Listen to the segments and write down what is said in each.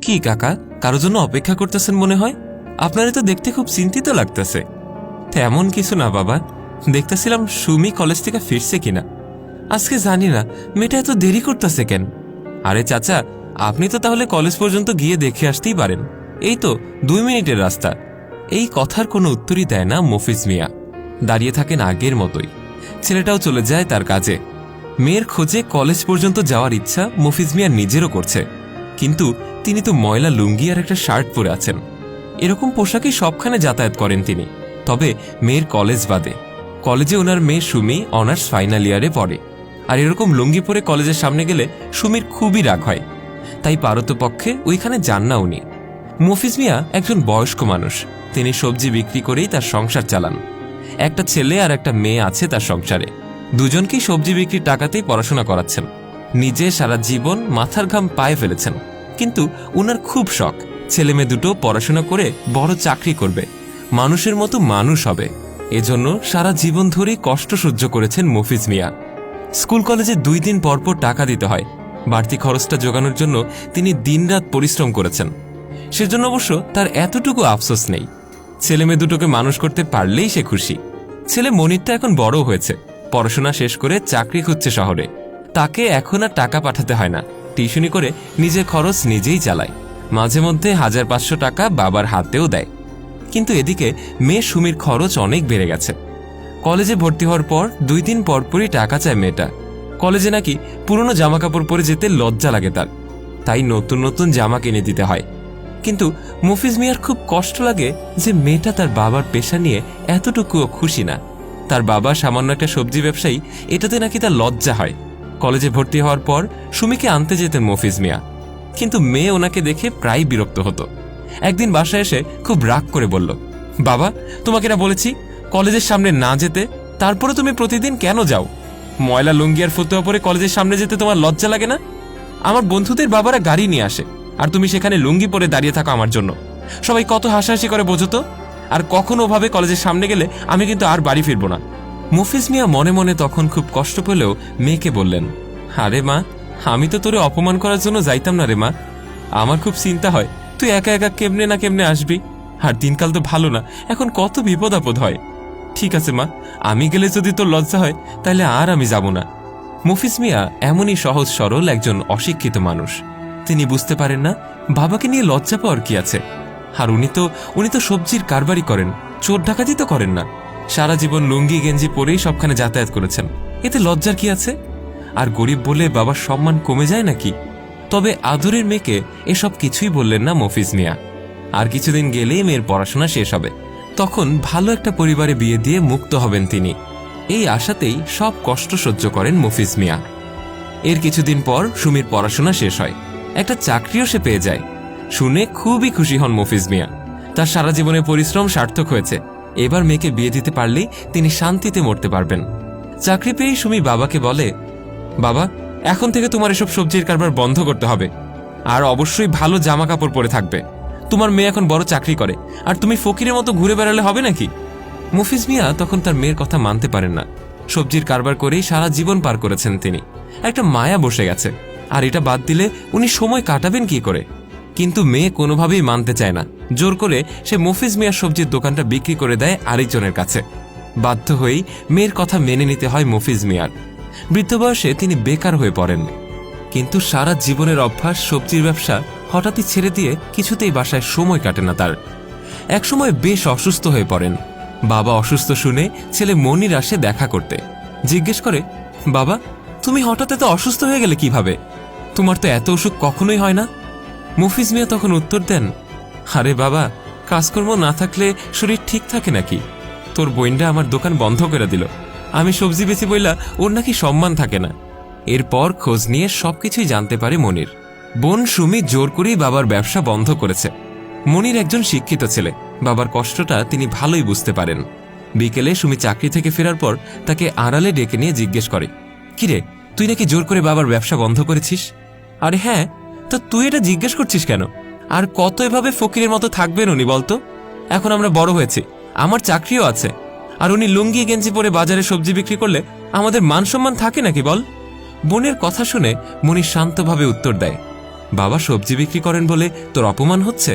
কি কাকা, কারো জন্য অপেক্ষা করতেছেন মনে হয়? আপনারে তো দেখতে খুব চিন্তিত লাগতেছে। তেমন কিছু না বাবা, দেখতেছিলাম সুমি কলেজ থেকে ফিরছে কিনা। আজকে জানি না মেয়েটা এত দেরি করতেছে কেন। আরে চাচা, আপনি তো তাহলে কলেজ পর্যন্ত গিয়ে দেখে আসতেই পারেন, এই তো 2 মিনিটের রাস্তা। এই কথার কোনো উত্তরই দেয় না মফিজ মিয়া, দাঁড়িয়ে থাকেন আগের মতোই। ছেলেটাও চলে যায় তার কাজে। মেয়ের খোঁজে কলেজ পর্যন্ত যাওয়ার ইচ্ছা মফিজ মিয়া নিজেরও করছে, কিন্তু তিনি তো ময়লা লুঙ্গি আর একটা শার্ট পরে আছেন। এরকম পোশাকেই সবখানে যাতায়াত করেন তিনি। তবে মেয়ের কলেজ বাদে, কলেজে ওনার মেয়ে সুমি অনার্স ফাইনাল ইয়ারে পড়ে, আর এরকম লুঙ্গি পরে কলেজের সামনে গেলে সুমির খুবই রাগ হয়। তাই পারতপক্ষে ওইখানে যান না উনি। মফিজ মিয়া একজন বয়স্ক মানুষ, তিনি সবজি বিক্রি করেই তার সংসার চালান। একটা ছেলে আর একটা মেয়ে আছে তার সংসারে। দুজনকেই সবজি বিক্রির টাকাতেই পড়াশোনা করাচ্ছেন। নিজে সারা জীবন মাথার ঘাম পায়ে ফেলেছেন, কিন্তু উনার খুব শখ ছেলে মেয়ে দুটো পড়াশোনা করে বড় চাকরি করবে, মানুষের মতো মানুষ হবে। এজন্য সারা জীবন ধরেই কষ্ট সহ্য করেছেন মফিজ মিয়া। স্কুল কলেজে 2 দিন পরপর টাকা দিতে হয়, বাড়তি খরচটা জোগানোর জন্য তিনি দিনরাত পরিশ্রম করেছেন। সেজন্য অবশ্য তার এতটুকু আফসোস নেই। ছেলে মেয়ে দুটোকে মানুষ করতে পারলেই সে খুশি। ছেলে মনিরটা এখন বড় হয়েছে, পড়াশোনা শেষ করে চাকরি খুঁজছে শহরে। তাকে এখন আর টাকা পাঠাতে হয় না, টিউশনি করে নিজের খরচ নিজেই চালায়। মাঝে মধ্যে 1500 টাকা বাবার হাতেও দেয়। কিন্তু এদিকে মেয়ে সুমির খরচ অনেক বেড়ে গেছে। কলেজে ভর্তি হওয়ার পর 2 দিন পরপরই টাকা চায় মেয়েটা। কলেজে নাকি পুরনো জামা কাপড় পরে যেতে লজ্জা লাগে তার, তাই নতুন নতুন জামা কিনে দিতে হয়। কিন্তু মফিজ মিয়ার খুব কষ্ট লাগে যে মেয়েটা তার বাবার পেশা নিয়ে এতটুকুও খুশি না। তার বাবা সামান্য একটা সবজি ব্যবসায়ী, এটাতে নাকি তার লজ্জা হয়। কলেজে ভর্তি হওয়ার পর সুমিকে আনতে যেতেন মফিজ মিয়া, কিন্তু মেয়ে ওনাকে দেখে প্রায় বিরক্ত হতো। একদিন বাসায় এসে খুব রাগ করে বলল, বাবা, তোমাকে না বলেছি কলেজের সামনে না যেতে, তারপরে তুমি প্রতিদিন কেন যাও? ময়লা লুঙ্গি আর ফতুয়া পরে কলেজের সামনে যেতে তোমার লজ্জা লাগে না? আমার বন্ধুদের বাবারা গাড়ি নিয়ে আসে, আর তুমি সেখানে লুঙ্গি পরে দাঁড়িয়ে থাকো আমার জন্য। সবাই কত হাসাহাসি করে বোঝো তো। আর কখনো ওভাবে কলেজের সামনে গেলে আমি কিন্তু আর বাড়ি ফিরবো না। মফিজ মিয়া মনে মনে তখন খুব কষ্ট পেলেও মেয়েকে বললেন, আরে মা, আমি তো তোরে অপমান করার জন্য যাইতাম না রে মা। আমার খুব চিন্তা হয় তুই একা একা কেমনে না কেমনে আসবি, আর দিনকাল তো ভালো না, এখন কত বিপদ আপদ হয়। ঠিক আছে মা, আমি গেলে যদি তোর লজ্জা হয় তাহলে আর আমি যাব না। মফিজ মিয়া এমনই সহজ সরল একজন অশিক্ষিত মানুষ। তিনি বুঝতে পারেন না বাবাকে নিয়ে লজ্জা পাওয়ার কি আছে। আর উনি তো সবজির কারবারি করেন, চোর ডাকাতি তো করেন না। সারা জীবন লুঙ্গি গেঞ্জি পরেই সবখানে যাতায়াত করেছেন, এতে লজ্জার কি আছে? আর গরিব বলে বাবার সম্মান কমে যায় নাকি? তবে আদরের মেয়েকে এসব কিছুই বললেন না মফিজ মিয়া। আর কিছুদিন গেলেই মেয়ের পড়াশোনা শেষ হবে, তখন ভালো একটা পরিবারে বিয়ে দিয়ে মুক্ত হবেন তিনি। এই আশাতেই সব কষ্ট সহ্য করেন মফিজ মিয়া। এর কিছুদিন পর সুমির পড়াশোনা শেষ হয়, একটা চাকরিও সে পেয়ে যায়। শুনে খুবই খুশি হন মফিজ মিয়া। তার সারা জীবনের পরিশ্রম সার্থক হয়েছে, এবার মেয়েকে বিয়ে দিতে পারলেই তিনি শান্তিতে মরতে পারবেন। চাকরি পেয়েই সুমি বাবাকে বলে, বাবা, এখন থেকে তোমার এসব সবজির কারবার বন্ধ করতে হবে, আর অবশ্যই ভালো জামা কাপড় পরে থাকবে। তোমার মেয়ে এখন বড় চাকরি করে, আর তুমি ফকিরের মতো ঘুরে বেড়ালে হবে নাকি? মফিজ মিয়া তখন তার মেয়ের কথা মানতে পারেন না। সবজির কারবার করেই সারা জীবন পার করেছেন তিনি। একটা মায়া বসে গেছে, আর এটা বাদ দিলে উনি সময় কাটাবেন কি করে? কিন্তু মেয়ে কোনোভাবেই মানতে চায় না। জোর করে সে মফিজ মিয়ার সবজির দোকানটা বিক্রি করে দেয় আরেকজনের কাছে। বাধ্য হয়েই মেয়ের কথা মেনে নিতে হয় মফিজ মিয়ার। বৃদ্ধ বয়সে তিনি বেকার হয়ে পড়েন, কিন্তু সারা জীবনের অভ্যাস সবজির ব্যবসা হঠাৎই ছেড়ে দিয়ে কিছুতেই বাসায় সময় কাটে না তার। একসময় বেশ অসুস্থ হয়ে পড়েন। বাবা অসুস্থ শুনে ছেলে মনির আসে দেখা করতে। জিজ্ঞেস করে, বাবা, তুমি হঠাৎ এত অসুস্থ হয়ে গেলে কিভাবে? তোমার তো এত অসুখ কখনোই হয় না। মফিজ মিয়া তখন উত্তর দেন, আরে বাবা, কাজকর্ম না থাকলে শরীর ঠিক থাকে নাকি? তোর বোনটা আমার দোকান বন্ধ করে দিল, আমি সবজি বেশি বইলা ওর নাকি সম্মান থাকে না। এরপর খোঁজ নিয়ে সবকিছুই জানতে পারে মনির। বোন সুমি জোর করেই বাবার ব্যবসা বন্ধ করেছে। মনির একজন শিক্ষিত ছেলে, বাবার কষ্টটা তিনি ভালোই বুঝতে পারেন। বিকেলে সুমি চাকরি থেকে ফেরার পর তাকে আড়ালে ডেকে নিয়ে জিজ্ঞেস করে, কিরে, তুই নাকি জোর করে বাবার ব্যবসা বন্ধ করেছিস? আরে হ্যাঁ, তো তুই এটা জিজ্ঞেস করছিস কেন? আর কত এভাবে ফকিরের মতো থাকবেন উনি বলতো? এখন আমরা বড় হয়েছি, আমার চাকরিও আছে, আর উনি লুঙ্গি গেঞ্জি পরে বাজারে সবজি বিক্রি করলে আমাদের মান সম্মান থাকে নাকি বল? বোনের কথা শুনে মনির শান্তভাবে উত্তর দেয়, বাবা সবজি বিক্রি করেন বলে তোর অপমান হচ্ছে?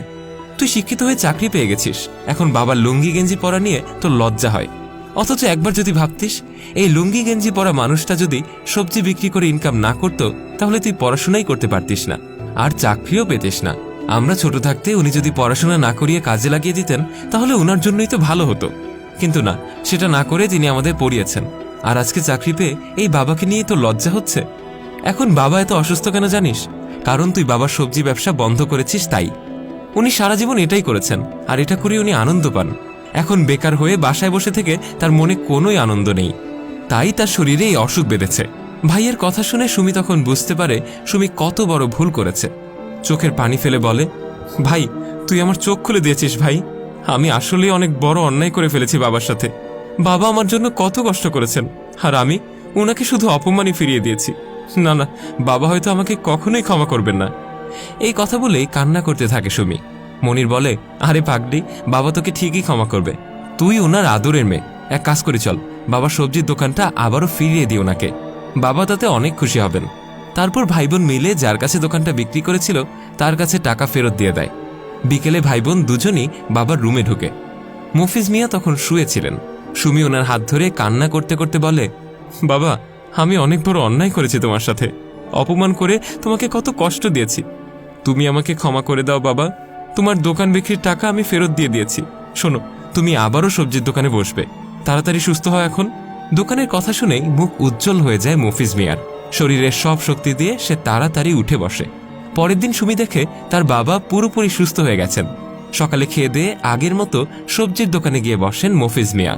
তুই শিক্ষিত হয়ে চাকরি পেয়ে গেছিস, এখন বাবার লুঙ্গি গেঞ্জি পরা নিয়ে তোর লজ্জা হয়। অথচ একবার যদি ভাবতিস, এই লুঙ্গি গেঞ্জি পরা মানুষটা যদি সবজি বিক্রি করে ইনকাম না করতো, তাহলে তুই পড়াশোনাই করতে পারতিস না, আর চাকরিও পেতিস না। আমরা ছোট থাকতে উনি যদি পড়াশোনা না করিয়ে কাজে লাগিয়ে দিতেন, তাহলে ওনার জন্যই তো ভালো হতো। কিন্তু না, সেটা না করে তিনি আমাদের পড়িয়েছেন। আর আজকে চাকরি পেয়ে এই বাবাকে নিয়ে তো লজ্জা হচ্ছে। এখন বাবা এত অসুস্থ কেন জানিস? কারণ তুই বাবার সবজি ব্যবসা বন্ধ করেছিস তাই। উনি সারা জীবন এটাই করেছেন, আর এটা করে উনি আনন্দ পান। এখন বেকার হয়ে বাসায় বসে থেকে তার মনে কোনোই আনন্দ নেই, তাই তার শরীরে এই অসুখ বেঁধেছে। ভাইয়ের কথা শুনে সুমি তখন বুঝতে পারে সুমি কত বড় ভুল করেছে। চোখের পানি ফেলে বলে, ভাই তুই আমার চোখ খুলে দিয়েছিস ভাই। আমি আসলে অনেক বড় অন্যায় করে ফেলেছি বাবার সাথে। বাবা আমার জন্য কত কষ্ট করেছেন, আর আমি ওনাকে শুধু অপমানই ফিরিয়ে দিয়েছি। না না, বাবা হয়তো আমাকে কখনোই ক্ষমা করবেন না। এই কথা বলেই কান্না করতে থাকে সুমি। মনির বলে, আরে পাগড়ি, বাবা তোকে ঠিকই ক্ষমা করবে। তুই ওনার আদরের মেয়ে, এক কাজ করে চল, বাবার সবজির দোকানটা আবারও ফিরিয়ে দিই ওনাকে। বাবা তাতে অনেক খুশি হবেন। তারপর ভাই বোন মিলে যার কাছে দোকানটা বিক্রি করেছিল তার কাছে টাকা ফেরত দিয়ে দেয়। বিকেলে ভাই বোন দুজনই বাবার রুমে ঢুকে। মফিজ মিয়া তখন শুয়েছিলেন। সুমি ওনার হাত ধরে কান্না করতে করতে বলে, বাবা আমি অনেক বড় অন্যায় করেছি তোমার সাথে, অপমান করে তোমাকে কত কষ্ট দিয়েছি। তুমি আমাকে ক্ষমা করে দাও বাবা, তোমার দোকান বিক্রির টাকা আমি ফেরত দিয়ে দিয়েছি। শোনো, তুমি আবারও সবজির দোকানে বসবে, তাড়াতাড়ি সুস্থ হয় এখন। দোকানের কথা শুনেই মুখ উজ্জ্বল হয়ে যায় মফিজ মিয়ার। শরীরের সব শক্তি দিয়ে সে তাড়াতাড়ি উঠে বসে। পরের দিন সুমি দেখে তার বাবা পুরোপুরি সুস্থ হয়ে গেছেন। সকালে খেয়ে দিয়ে আগের মতো সবজির দোকানে গিয়ে বসেন মফিজ মিয়া।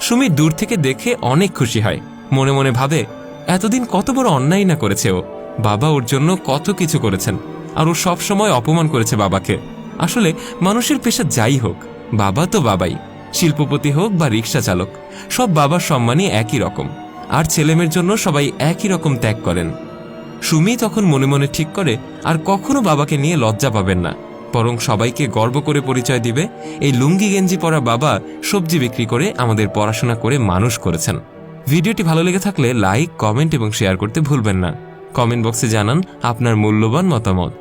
সুমি দূর থেকে দেখে অনেক খুশি হয়। মনে মনে ভাবে, এতদিন কত বড় অন্যায় না করেছে ও। বাবা ওর জন্য কত কিছু করেছেন, আর ও সবসময় অপমান করেছে বাবাকে। আসলে মানুষের পেশা যাই হোক, বাবা তো বাবাই। শিল্পপতি হোক বা রিক্সা চালক, সব বাবার সম্মানই একই রকম। আর ছেলেমেয়ের জন্য সবাই একই রকম ত্যাগ করেন। সুমি তখন মনে মনে ঠিক করে আর কখনো বাবাকে নিয়ে লজ্জা পাবেন না, বরং সবাইকে গর্ব করে পরিচয় দিবে, এই লুঙ্গি গেঞ্জি পরা বাবা সবজি বিক্রি করে আমাদের পড়াশোনা করে মানুষ করেছেন। ভিডিওটি ভালো লেগে থাকলে লাইক, কমেন্ট এবং শেয়ার করতে ভুলবেন না। কমেন্ট বক্সে জানান আপনার মূল্যবান মতামত।